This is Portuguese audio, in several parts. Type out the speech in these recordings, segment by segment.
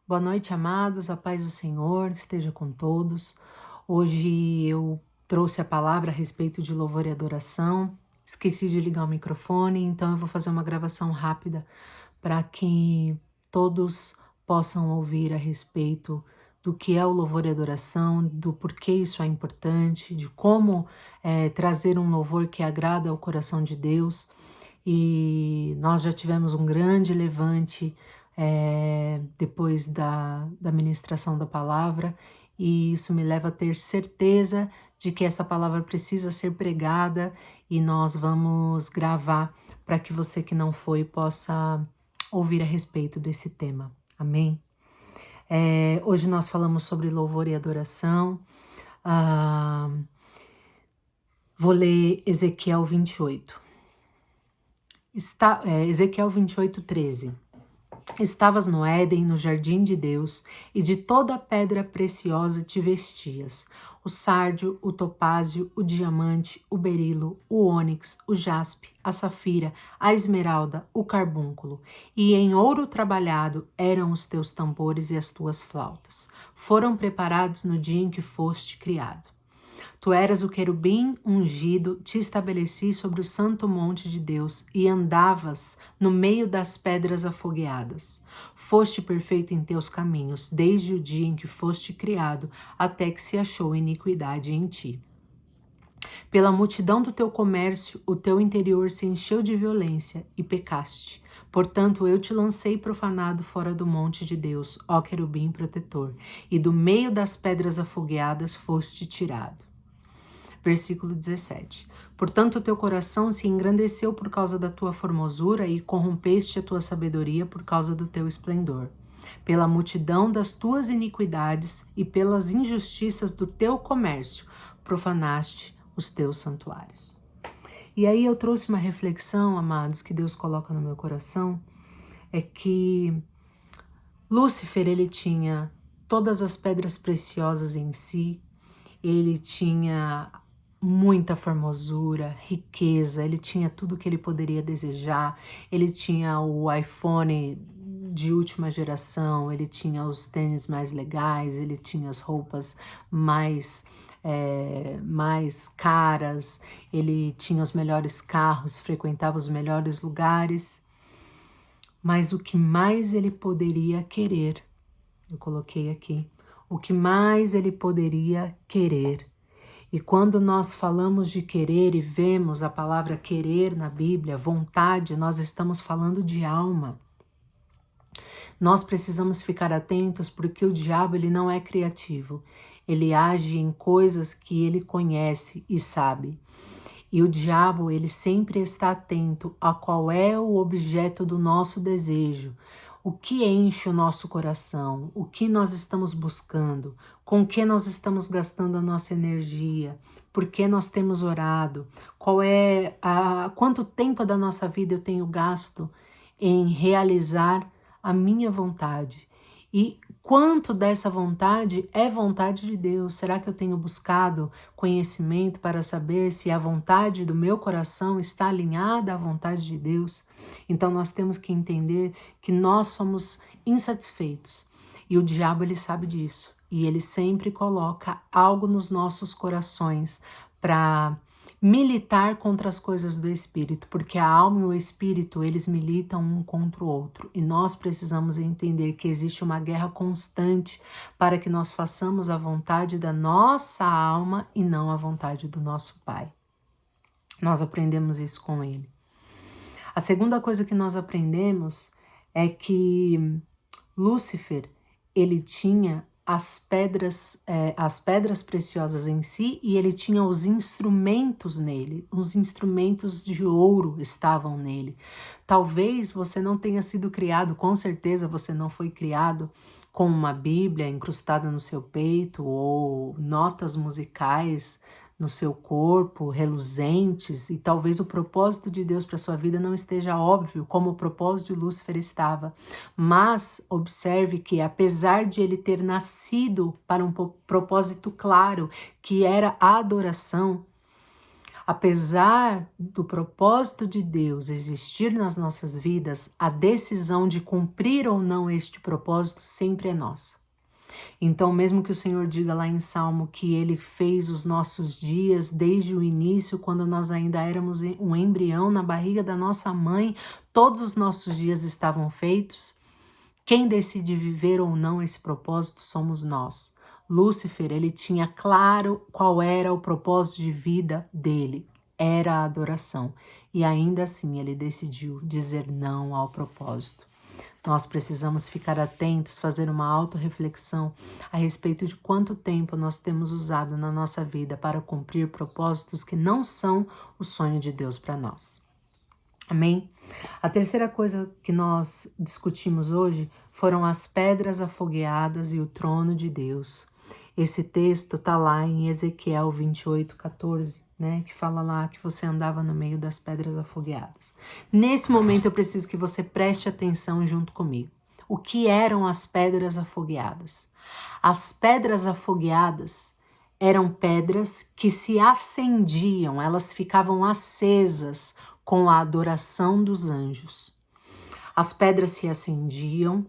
Boa noite, amados. A paz do Senhor esteja com todos. Hoje eu trouxe a palavra a respeito de louvor e adoração. Esqueci de ligar o microfone, então eu vou fazer uma gravação rápida para que todos possam ouvir a respeito do que é o louvor e adoração, do porquê isso é importante, de como trazer um louvor que agrada ao coração de Deus. E nós já tivemos um grande levante depois da ministração da palavra, e isso me leva a ter certeza de que essa palavra precisa ser pregada e nós vamos gravar para que você que não foi possa ouvir a respeito desse tema. Amém? Hoje nós falamos sobre louvor e adoração. Vou ler Ezequiel 28. Ezequiel 28, 13. Estavas no Éden, no jardim de Deus, e de toda pedra preciosa te vestias: o sárdio, o topázio, o diamante, o berilo, o ônix, o jaspe, a safira, a esmeralda, o carbúnculo. E em ouro trabalhado eram os teus tambores e as tuas flautas. Foram preparados no dia em que foste criado. Tu eras o querubim ungido, te estabeleci sobre o santo monte de Deus e andavas no meio das pedras afogueadas. Foste perfeito em teus caminhos, desde o dia em que foste criado, até que se achou iniquidade em ti. Pela multidão do teu comércio, o teu interior se encheu de violência e pecaste. Portanto, eu te lancei profanado fora do monte de Deus, ó querubim protetor, e do meio das pedras afogueadas foste tirado. Versículo 17. Portanto, o teu coração se engrandeceu por causa da tua formosura e corrompeste a tua sabedoria por causa do teu esplendor. Pela multidão das tuas iniquidades e pelas injustiças do teu comércio, profanaste os teus santuários. E aí eu trouxe uma reflexão, amados, que Deus coloca no meu coração, é que Lúcifer, ele tinha todas as pedras preciosas em si, ele tinha muita formosura, riqueza, ele tinha tudo que ele poderia desejar, ele tinha o iPhone de última geração, ele tinha os tênis mais legais, ele tinha as roupas mais caras, ele tinha os melhores carros, frequentava os melhores lugares, mas o que mais ele poderia querer, eu coloquei aqui, o que mais ele poderia querer. E quando nós falamos de querer e vemos a palavra querer na Bíblia, vontade, nós estamos falando de alma. Nós precisamos ficar atentos porque o diabo, ele não é criativo. Ele age em coisas que ele conhece e sabe. E o diabo, ele sempre está atento a qual é o objeto do nosso desejo, o que enche o nosso coração, o que nós estamos buscando, com que nós estamos gastando a nossa energia, por que nós temos orado, quanto tempo da nossa vida eu tenho gasto em realizar a minha vontade. E quanto dessa vontade é vontade de Deus? Será que eu tenho buscado conhecimento para saber se a vontade do meu coração está alinhada à vontade de Deus? Então nós temos que entender que nós somos insatisfeitos e o diabo, ele sabe disso e ele sempre coloca algo nos nossos corações para militar contra as coisas do Espírito, porque a alma e o Espírito, eles militam um contra o outro, e nós precisamos entender que existe uma guerra constante para que nós façamos a vontade da nossa alma e não a vontade do nosso Pai. Nós aprendemos isso com ele. A segunda coisa que nós aprendemos é que Lúcifer, ele tinha as pedras preciosas em si e ele tinha os instrumentos nele, os instrumentos de ouro estavam nele. Talvez você não tenha sido criado, com certeza você não foi criado com uma Bíblia incrustada no seu peito ou notas musicais no seu corpo, reluzentes, e talvez o propósito de Deus para sua vida não esteja óbvio, como o propósito de Lúcifer estava. Mas observe que, apesar de ele ter nascido para um propósito claro, que era a adoração, Apesar do propósito de Deus existir nas nossas vidas, a decisão de cumprir ou não este propósito sempre é nossa. Então, mesmo que o Senhor diga lá em Salmo que Ele fez os nossos dias desde o início, quando nós ainda éramos um embrião na barriga da nossa mãe, todos os nossos dias estavam feitos. Quem decide viver ou não esse propósito somos nós. Lúcifer, ele tinha claro qual era o propósito de vida dele, era a adoração. E ainda assim ele decidiu dizer não ao propósito. Nós precisamos ficar atentos, fazer uma autorreflexão a respeito de quanto tempo nós temos usado na nossa vida para cumprir propósitos que não são o sonho de Deus para nós. Amém? A terceira coisa que nós discutimos hoje foram as pedras afogueadas e o trono de Deus. Esse texto está lá em Ezequiel 28:14, né? Que fala lá que você andava no meio das pedras afogueadas. Nesse momento eu preciso que você preste atenção junto comigo. O que eram as pedras afogueadas? As pedras afogueadas eram pedras que se acendiam, elas ficavam acesas com a adoração dos anjos. As pedras se acendiam.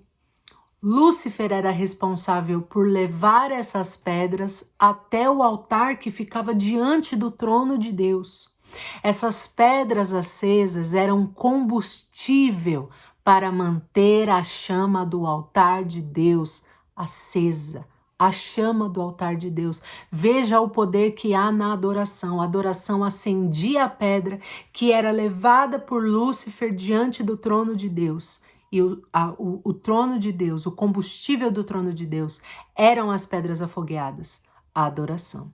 Lúcifer era responsável por levar essas pedras até o altar que ficava diante do trono de Deus. Essas pedras acesas eram combustível para manter a chama do altar de Deus acesa. A chama do altar de Deus. Veja o poder que há na adoração. A adoração acendia a pedra que era levada por Lúcifer diante do trono de Deus. E o trono de Deus, o combustível do trono de Deus, eram as pedras afogueadas, a adoração.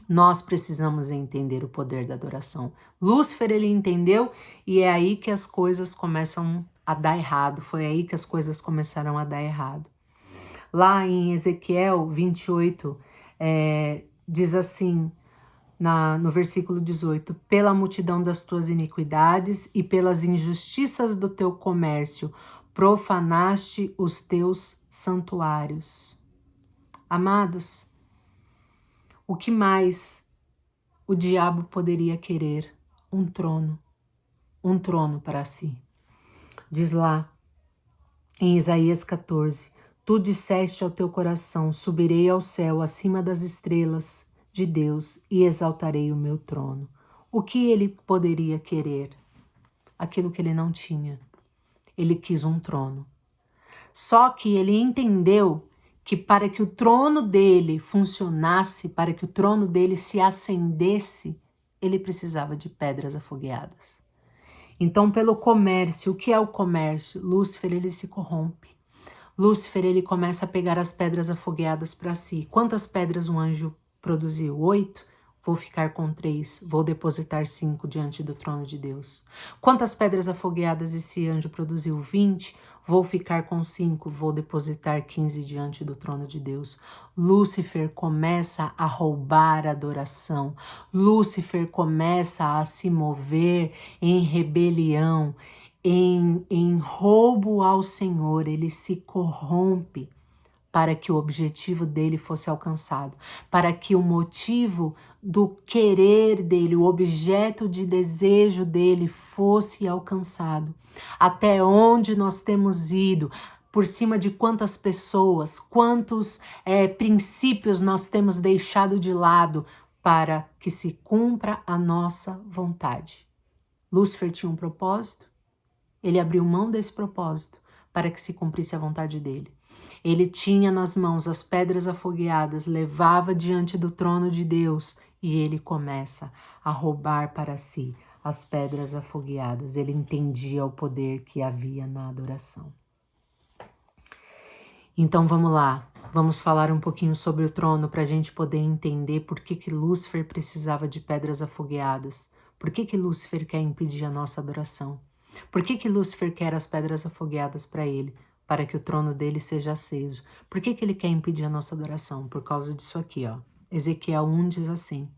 Nós precisamos entender o poder da adoração. Lúcifer, ele entendeu e é aí que as coisas começam a dar errado. Foi aí que as coisas começaram a dar errado. Lá em Ezequiel 28, diz assim, no versículo 18, pela multidão das tuas iniquidades e pelas injustiças do teu comércio, profanaste os teus santuários. Amados, o que mais o diabo poderia querer? Um trono para si. Diz lá em Isaías 14, tu disseste ao teu coração, subirei ao céu acima das estrelas de Deus e exaltarei o meu trono. O que ele poderia querer? Aquilo que ele não tinha. Ele quis um trono. Só que ele entendeu que para que o trono dele funcionasse, para que o trono dele se acendesse, ele precisava de pedras afogueadas. Então, pelo comércio, o que é o comércio? Lúcifer, ele se corrompe. Lúcifer, ele começa a pegar as pedras afogueadas para si. Quantas pedras um anjo produziu? 8? Vou ficar com 3. Vou depositar 5 diante do trono de Deus. Quantas pedras afogueadas esse anjo produziu? 20. Vou ficar com 5. Vou depositar 15 diante do trono de Deus. Lúcifer começa a roubar a adoração. Lúcifer começa a se mover em rebelião, em roubo ao Senhor. Ele se corrompe para que o objetivo dele fosse alcançado, para que o motivo do querer dele, o objeto de desejo dele fosse alcançado. Até onde nós temos ido, por cima de quantas pessoas, quantos princípios nós temos deixado de lado para que se cumpra a nossa vontade. Lúcifer tinha um propósito, ele abriu mão desse propósito para que se cumprisse a vontade dele. Ele tinha nas mãos as pedras afogueadas, levava diante do trono de Deus e ele começa a roubar para si as pedras afogueadas. Ele entendia o poder que havia na adoração. Então vamos lá, vamos falar um pouquinho sobre o trono para a gente poder entender por que Lúcifer precisava de pedras afogueadas. Por que Lúcifer quer impedir a nossa adoração? Por que Lúcifer quer as pedras afogueadas para ele? Para que o trono dele seja aceso. Por que ele quer impedir a nossa adoração? Por causa disso aqui, ó. Ezequiel 1 diz assim: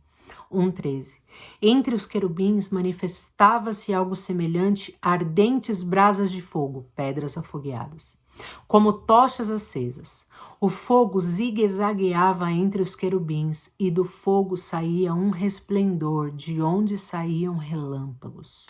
1:13. Entre os querubins manifestava-se algo semelhante a ardentes brasas de fogo, pedras afogueadas, como tochas acesas. O fogo zigue-zagueava entre os querubins, e do fogo saía um resplendor, de onde saíam relâmpagos.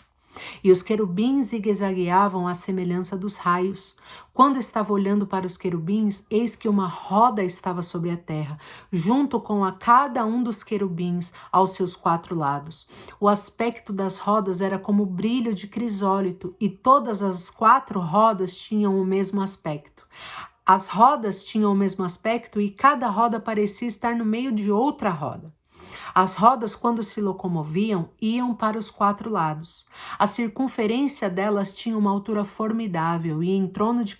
E os querubins zigue-zagueavam à semelhança dos raios. Quando estava olhando para os querubins, eis que uma roda estava sobre a terra, junto com a cada um dos querubins aos seus 4 lados. O aspecto das rodas era como o brilho de crisólito, e todas as 4 rodas tinham o mesmo aspecto. As rodas tinham o mesmo aspecto e cada roda parecia estar no meio de outra roda. As rodas, quando se locomoviam, iam para os 4 lados. A circunferência delas tinha uma altura formidável e em torno de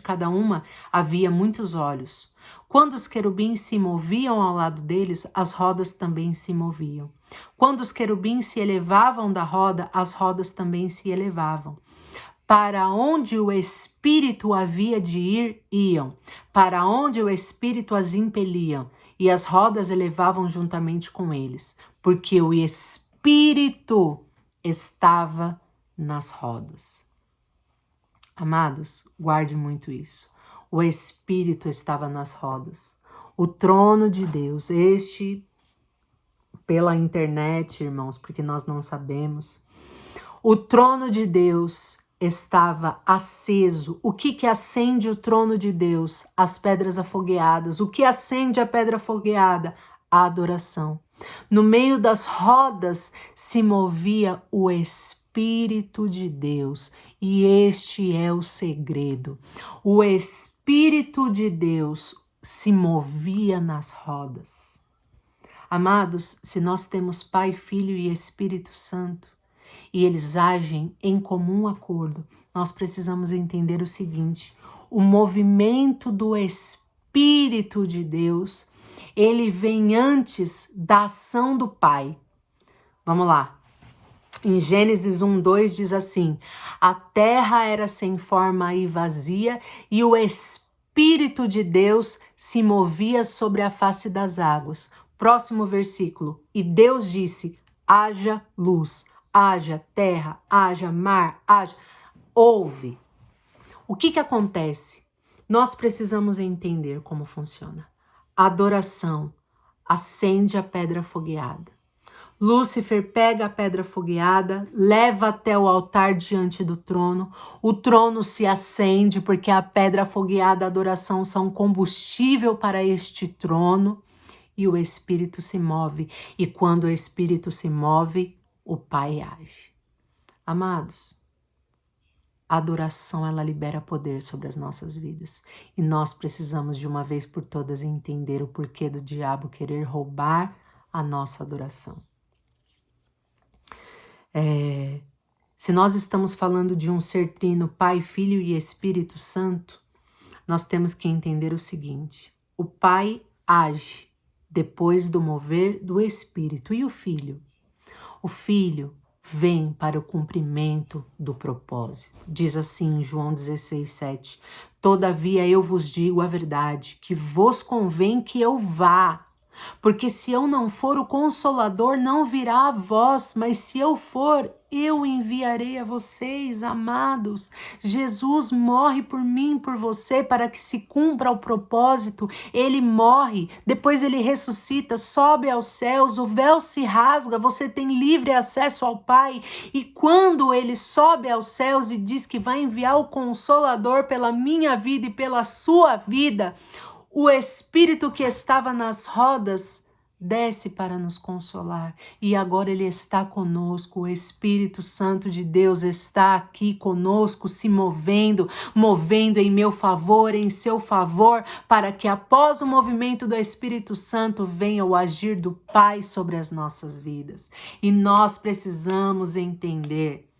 cada uma havia muitos olhos. Quando os querubins se moviam ao lado deles, as rodas também se moviam. Quando os querubins se elevavam da roda, as rodas também se elevavam. Para onde o Espírito havia de ir, iam. Para onde o Espírito as impeliam, e as rodas elevavam juntamente com eles, porque o Espírito estava nas rodas. Amados, guarde muito isso. O Espírito estava nas rodas. O trono de Deus, pela internet, irmãos, porque nós não sabemos. O trono de Deus estava aceso. O que acende o trono de Deus? As pedras afogueadas. O que acende a pedra afogueada? A adoração. No meio das rodas se movia o Espírito de Deus. E este é o segredo. O Espírito de Deus se movia nas rodas. Amados, se nós temos Pai, Filho e Espírito Santo, e eles agem em comum acordo, nós precisamos entender o seguinte: o movimento do Espírito de Deus, ele vem antes da ação do Pai. Vamos lá. Em Gênesis 1:2 diz assim: a terra era sem forma e vazia, e o Espírito de Deus se movia sobre a face das águas. Próximo versículo: e Deus disse: haja luz. Haja terra, haja mar, haja... Ouve. O que acontece? Nós precisamos entender como funciona. A adoração acende a pedra afogueada. Lúcifer pega a pedra afogueada, leva até o altar diante do trono. O trono se acende porque a pedra afogueada e a adoração são combustível para este trono. E o Espírito se move. E quando o Espírito se move, o Pai age. Amados, a adoração, ela libera poder sobre as nossas vidas. E nós precisamos de uma vez por todas entender o porquê do diabo querer roubar a nossa adoração. Se nós estamos falando de um ser trino, Pai, Filho e Espírito Santo, nós temos que entender o seguinte: o Pai age depois do mover do Espírito. E o Filho? O Filho vem para o cumprimento do propósito. Diz assim em João 16:7: todavia eu vos digo a verdade, que vos convém que eu vá. Porque se eu não for, o Consolador não virá a vós, mas se eu for, eu enviarei a vocês. Amados, Jesus morre por mim, por você, para que se cumpra o propósito. Ele morre, depois ele ressuscita, sobe aos céus, o véu se rasga, você tem livre acesso ao Pai. E quando ele sobe aos céus e diz que vai enviar o Consolador pela minha vida e pela sua vida, o Espírito que estava nas rodas desce para nos consolar. E agora ele está conosco. O Espírito Santo de Deus está aqui conosco, se movendo em meu favor, em seu favor, para que após o movimento do Espírito Santo venha o agir do Pai sobre as nossas vidas. E nós precisamos entender: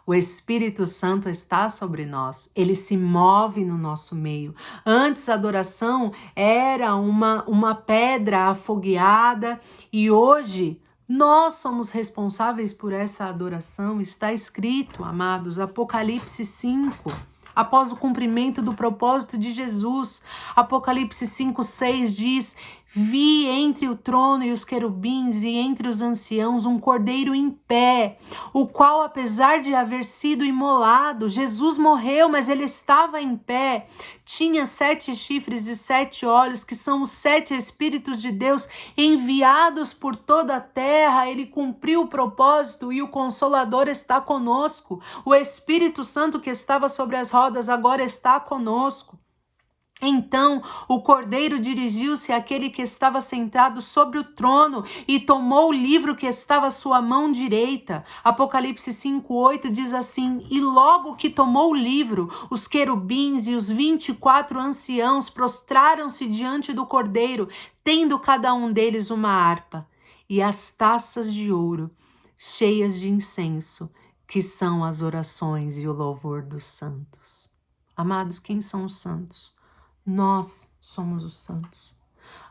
o Espírito Santo está sobre nós, ele se move no nosso meio. Antes a adoração era uma pedra afogueada e hoje nós somos responsáveis por essa adoração. Está escrito, amados, Apocalipse 5. Após o cumprimento do propósito de Jesus, Apocalipse 5:6 diz: Vi entre o trono e os querubins e entre os anciãos um cordeiro em pé, o qual, apesar de haver sido imolado, Jesus morreu, mas ele estava em pé. Tinha 7 chifres e 7 olhos, que são os 7 Espíritos de Deus enviados por toda a terra. Ele cumpriu o propósito e o Consolador está conosco. O Espírito Santo que estava sobre as rodas agora está conosco. Então o cordeiro dirigiu-se àquele que estava sentado sobre o trono e tomou o livro que estava à sua mão direita. Apocalipse 5:8 diz assim: e logo que tomou o livro, os querubins e os 24 anciãos prostraram-se diante do cordeiro, tendo cada um deles uma harpa e as taças de ouro cheias de incenso, que são as orações e o louvor dos santos. Amados, quem são os santos? Nós somos os santos.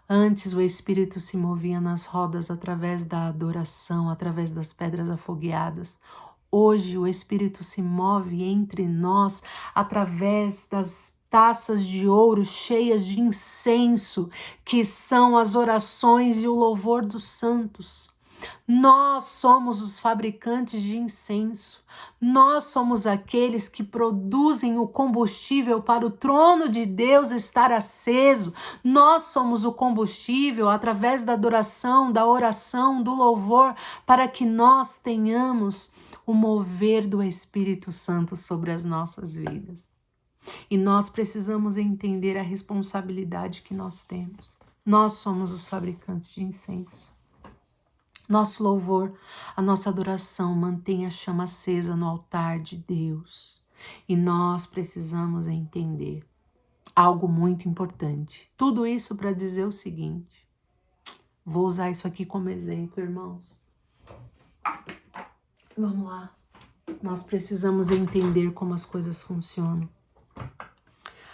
Antes o Espírito se movia nas rodas através da adoração, através das pedras afogueadas. Hoje o Espírito se move entre nós através das taças de ouro cheias de incenso, que são as orações e o louvor dos santos. Nós somos os fabricantes de incenso. Nós somos aqueles que produzem o combustível para o trono de Deus estar aceso. Nós somos o combustível através da adoração, da oração, do louvor, para que nós tenhamos o mover do Espírito Santo sobre as nossas vidas. E nós precisamos entender a responsabilidade que nós temos. Nós somos os fabricantes de incenso. Nosso louvor, a nossa adoração mantém a chama acesa no altar de Deus. E nós precisamos entender algo muito importante. Tudo isso para dizer o seguinte. Vou usar isso aqui como exemplo, irmãos. Vamos lá. Nós precisamos entender como as coisas funcionam.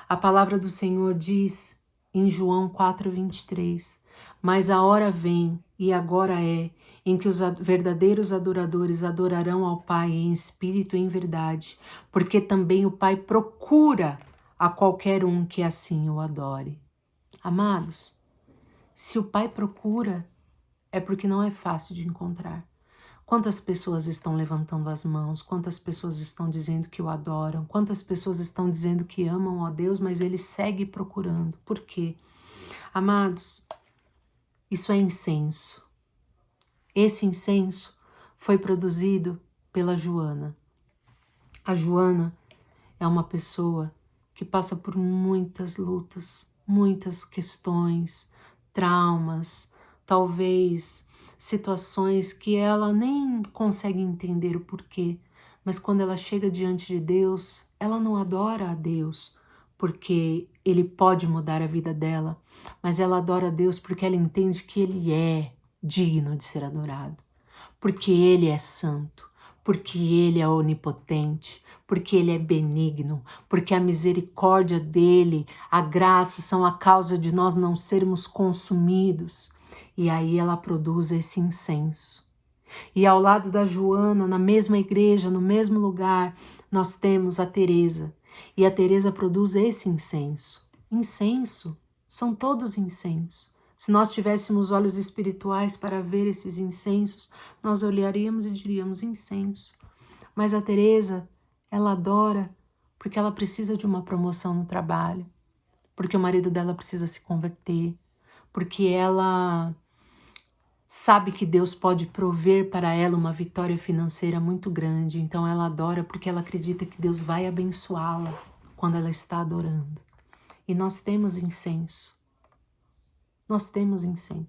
A palavra do Senhor diz em João 4:23, mas a hora vem, e agora é, em que os verdadeiros adoradores adorarão ao Pai em espírito e em verdade, porque também o Pai procura a qualquer um que assim o adore. Amados, se o Pai procura, é porque não é fácil de encontrar. Quantas pessoas estão levantando as mãos, quantas pessoas estão dizendo que o adoram, quantas pessoas estão dizendo que amam a Deus, mas ele segue procurando. Por quê? Amados, isso é incenso. Esse incenso foi produzido pela Joana. A Joana é uma pessoa que passa por muitas lutas, muitas questões, traumas, talvez situações que ela nem consegue entender o porquê, mas quando ela chega diante de Deus, ela não adora a Deus porque Ele pode mudar a vida dela, mas ela adora a Deus porque ela entende que Ele é digno de ser adorado, porque Ele é santo, porque Ele é onipotente, porque Ele é benigno, porque a misericórdia dEle, a graça são a causa de nós não sermos consumidos. E aí ela produz esse incenso. E ao lado da Joana, na mesma igreja, no mesmo lugar, nós temos a Teresa. E a Teresa produz esse incenso. Incenso, são todos incensos. Se nós tivéssemos olhos espirituais para ver esses incensos, nós olharíamos e diríamos incenso. Mas a Teresa, ela adora porque ela precisa de uma promoção no trabalho, porque o marido dela precisa se converter, porque ela sabe que Deus pode prover para ela uma vitória financeira muito grande. Então ela adora porque ela acredita que Deus vai abençoá-la quando ela está adorando. E nós temos incenso. Nós temos incenso.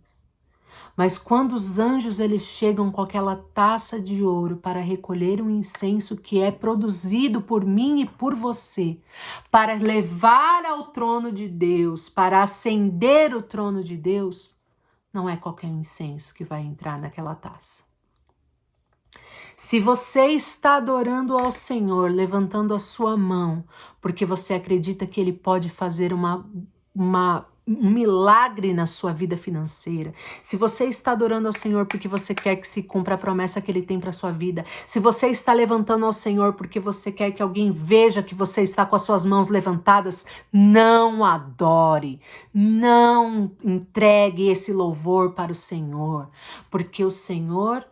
Mas quando os anjos eles chegam com aquela taça de ouro para recolher um incenso que é produzido por mim e por você, para levar ao trono de Deus, para acender o trono de Deus, não é qualquer incenso que vai entrar naquela taça. Se você está adorando ao Senhor, levantando a sua mão, porque você acredita que Ele pode fazer uma um milagre na sua vida financeira, se você está adorando ao Senhor porque você quer que se cumpra a promessa que Ele tem para sua vida, se você está levantando ao Senhor porque você quer que alguém veja que você está com as suas mãos levantadas, não adore, não entregue esse louvor para o Senhor, porque o Senhor,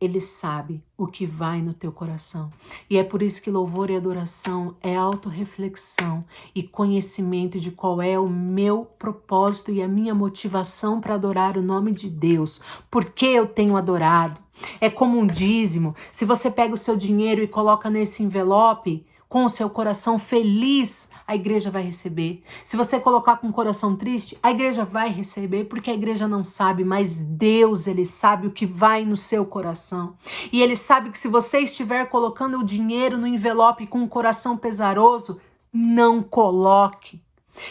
Ele sabe o que vai no teu coração. E é por isso que louvor e adoração é autorreflexão e conhecimento de qual é o meu propósito e a minha motivação para adorar o nome de Deus. Por que eu tenho adorado? É como um dízimo. Se você pega o seu dinheiro e coloca nesse envelope com o seu coração feliz, a igreja vai receber. Se você colocar com o coração triste, a igreja vai receber, porque a igreja não sabe, mas Deus, Ele sabe o que vai no seu coração. E Ele sabe que se você estiver colocando o dinheiro no envelope com o coração pesaroso, não coloque.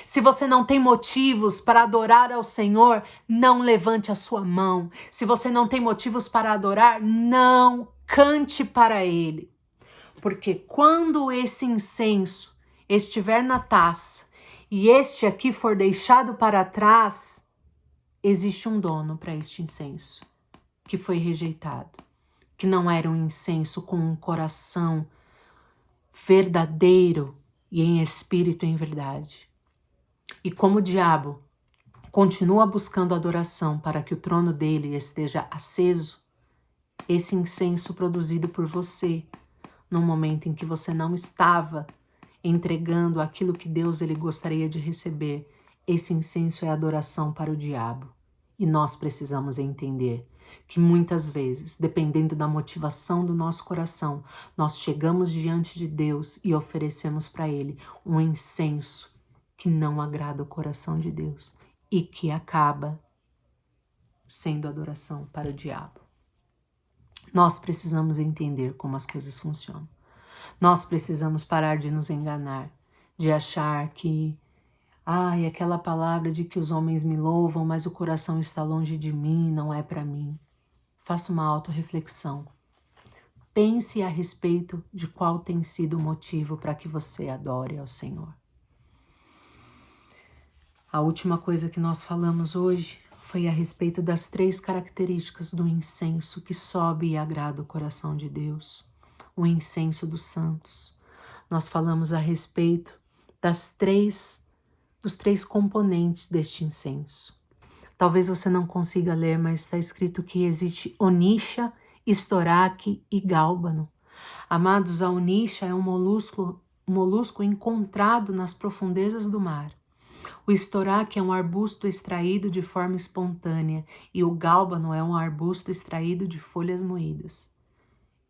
Se você não tem motivos para adorar ao Senhor, não levante a sua mão. Se você não tem motivos para adorar, não cante para Ele. Porque quando esse incenso estiver na taça e este aqui for deixado para trás, existe um dono para este incenso que foi rejeitado, que não era um incenso com um coração verdadeiro e em espírito e em verdade. E como o diabo continua buscando adoração para que o trono dele esteja aceso, esse incenso produzido por você, no momento em que você não estava entregando aquilo que Deus ele gostaria de receber, esse incenso é adoração para o diabo. E nós precisamos entender que muitas vezes, dependendo da motivação do nosso coração, nós chegamos diante de Deus e oferecemos para Ele um incenso que não agrada o coração de Deus e que acaba sendo adoração para o diabo. Nós precisamos entender como as coisas funcionam. Nós precisamos parar de nos enganar, de achar que, aquela palavra de que os homens me louvam, mas o coração está longe de mim, não é para mim. Faça uma autorreflexão. Pense a respeito de qual tem sido o motivo para que você adore ao Senhor. A última coisa que nós falamos hoje foi a respeito das 3 características do incenso que sobe e agrada o coração de Deus. O incenso dos santos. Nós falamos a respeito dos 3 componentes deste incenso. Talvez você não consiga ler, mas está escrito que existe onixa, estoraque e gálbano. Amados, a onixa é um molusco encontrado nas profundezas do mar. O estoraque é um arbusto extraído de forma espontânea e o gálbano é um arbusto extraído de folhas moídas.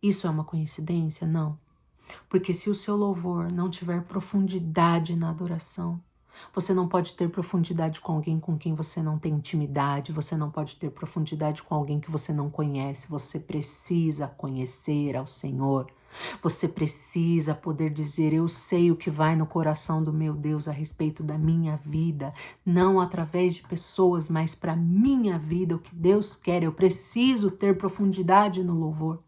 Isso é uma coincidência? Não. Porque se o seu louvor não tiver profundidade na adoração, você não pode ter profundidade com alguém com quem você não tem intimidade, você não pode ter profundidade com alguém que você não conhece, você precisa conhecer ao Senhor. Você precisa poder dizer, eu sei o que vai no coração do meu Deus a respeito da minha vida, não através de pessoas, mas para minha vida, o que Deus quer. Eu preciso ter profundidade no louvor.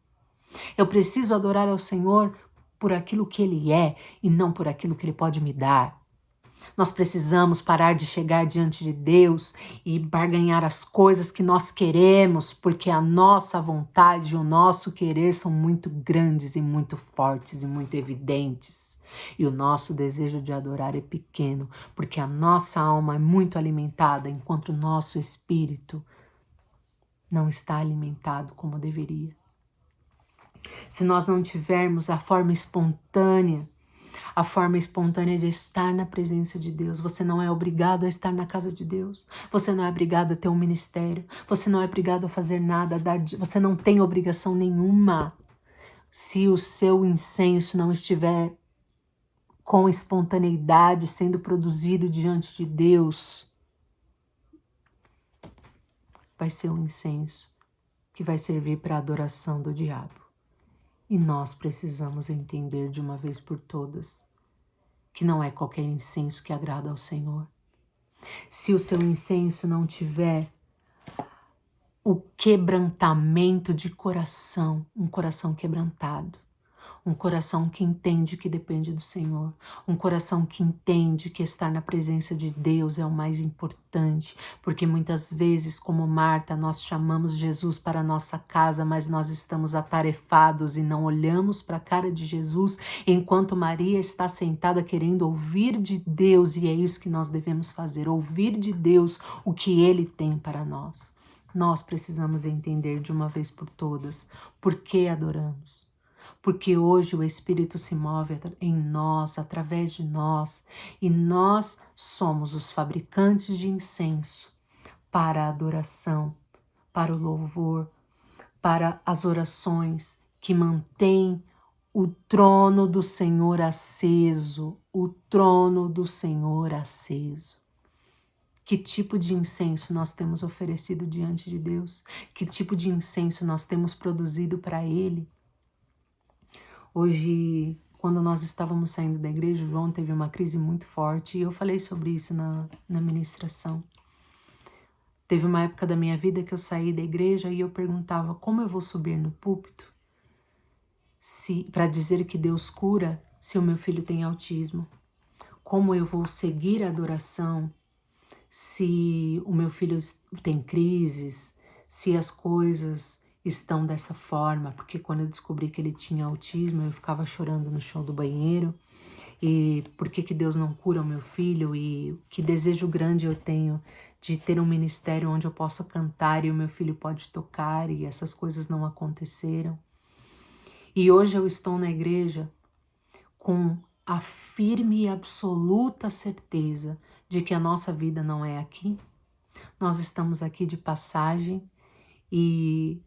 Eu preciso adorar ao Senhor por aquilo que Ele é e não por aquilo que Ele pode me dar. Nós precisamos parar de chegar diante de Deus e barganhar as coisas que nós queremos, porque a nossa vontade e o nosso querer são muito grandes e muito fortes e muito evidentes. E o nosso desejo de adorar é pequeno, porque a nossa alma é muito alimentada, enquanto o nosso espírito não está alimentado como deveria. Se nós não tivermos a forma espontânea de estar na presença de Deus, você não é obrigado a estar na casa de Deus, você não é obrigado a ter um ministério, você não é obrigado a fazer nada, você não tem obrigação nenhuma. Se o seu incenso não estiver com espontaneidade sendo produzido diante de Deus, vai ser um incenso que vai servir para a adoração do diabo. E nós precisamos entender de uma vez por todas que não é qualquer incenso que agrada ao Senhor. Se o seu incenso não tiver o quebrantamento de coração, um coração quebrantado, Um coração que entende que depende do Senhor. Um coração que entende que estar na presença de Deus é o mais importante. Porque muitas vezes, como Marta, nós chamamos Jesus para a nossa casa, mas nós estamos atarefados e não olhamos para a cara de Jesus, enquanto Maria está sentada querendo ouvir de Deus, e é isso que nós devemos fazer, ouvir de Deus o que Ele tem para nós. Nós precisamos entender de uma vez por todas por que adoramos. Porque hoje o Espírito se move em nós, através de nós, e nós somos os fabricantes de incenso para a adoração, para o louvor, para as orações que mantêm o trono do Senhor aceso, o trono do Senhor aceso. Que tipo de incenso nós temos oferecido diante de Deus? Que tipo de incenso nós temos produzido para Ele? Hoje, quando nós estávamos saindo da igreja, o João teve uma crise muito forte e eu falei sobre isso na ministração. Teve uma época da minha vida que eu saí da igreja e eu perguntava como eu vou subir no púlpito para dizer que Deus cura se o meu filho tem autismo. Como eu vou seguir a adoração se o meu filho tem crises, se as coisas estão dessa forma, porque quando eu descobri que ele tinha autismo, eu ficava chorando no chão do banheiro, e por que Deus não cura o meu filho, e que desejo grande eu tenho de ter um ministério onde eu possa cantar e o meu filho pode tocar, e essas coisas não aconteceram. E hoje eu estou na igreja com a firme e absoluta certeza de que a nossa vida não é aqui. Nós estamos aqui de passagem e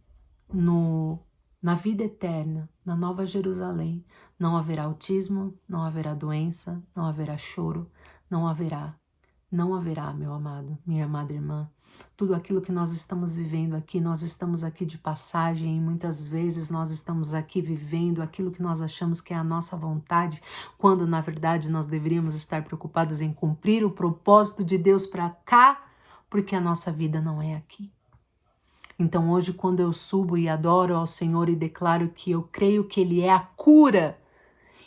na vida eterna, na Nova Jerusalém, não haverá autismo, não haverá doença, não haverá choro, não haverá, meu amado, minha amada irmã. Tudo aquilo que nós estamos vivendo aqui, nós estamos aqui de passagem e muitas vezes nós estamos aqui vivendo aquilo que nós achamos que é a nossa vontade, quando na verdade nós deveríamos estar preocupados em cumprir o propósito de Deus para cá, porque a nossa vida não é aqui. Então hoje, quando eu subo e adoro ao Senhor e declaro que eu creio que Ele é a cura,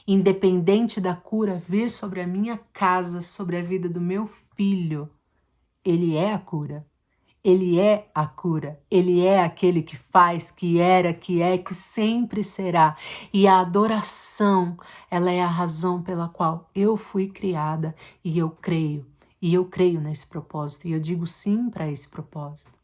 independente da cura vir sobre a minha casa, sobre a vida do meu filho, Ele é a cura. Ele é a cura. Ele é aquele que faz, que era, que é, que sempre será. E a adoração, ela é a razão pela qual eu fui criada e eu creio. E eu creio nesse propósito e eu digo sim para esse propósito.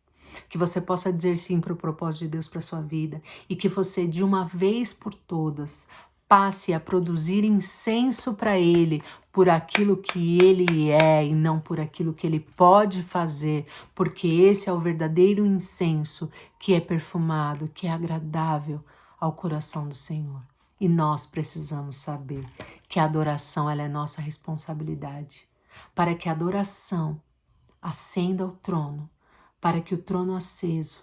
Que você possa dizer sim para o propósito de Deus para a sua vida e que você, de uma vez por todas, passe a produzir incenso para Ele por aquilo que Ele é e não por aquilo que Ele pode fazer, porque esse é o verdadeiro incenso que é perfumado, que é agradável ao coração do Senhor. E nós precisamos saber que a adoração ela é nossa responsabilidade, para que a adoração ascenda ao trono, para que o trono aceso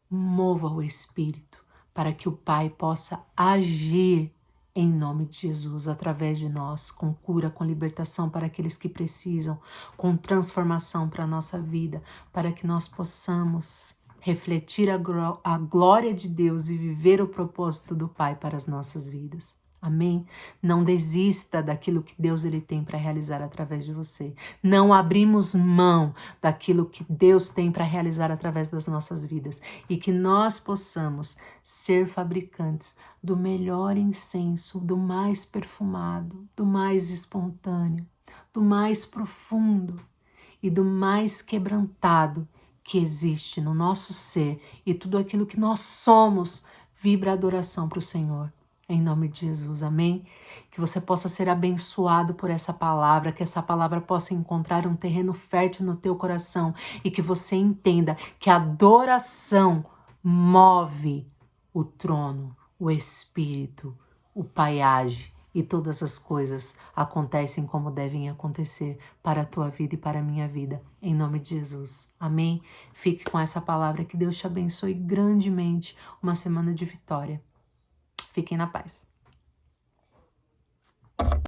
mova o Espírito, para que o Pai possa agir em nome de Jesus, através de nós, com cura, com libertação para aqueles que precisam, com transformação para a nossa vida, para que nós possamos refletir a glória de Deus e viver o propósito do Pai para as nossas vidas. Amém? Não desista daquilo que Deus ele tem para realizar através de você. Não abrimos mão daquilo que Deus tem para realizar através das nossas vidas. E que nós possamos ser fabricantes do melhor incenso, do mais perfumado, do mais espontâneo, do mais profundo e do mais quebrantado que existe no nosso ser. E tudo aquilo que nós somos vibra a adoração para o Senhor. Em nome de Jesus, amém? Que você possa ser abençoado por essa palavra, que essa palavra possa encontrar um terreno fértil no teu coração e que você entenda que a adoração move o trono, o Espírito, o Pai age e todas as coisas acontecem como devem acontecer para a tua vida e para a minha vida. Em nome de Jesus, amém? Fique com essa palavra, que Deus te abençoe grandemente, uma semana de vitória. Fiquem na paz.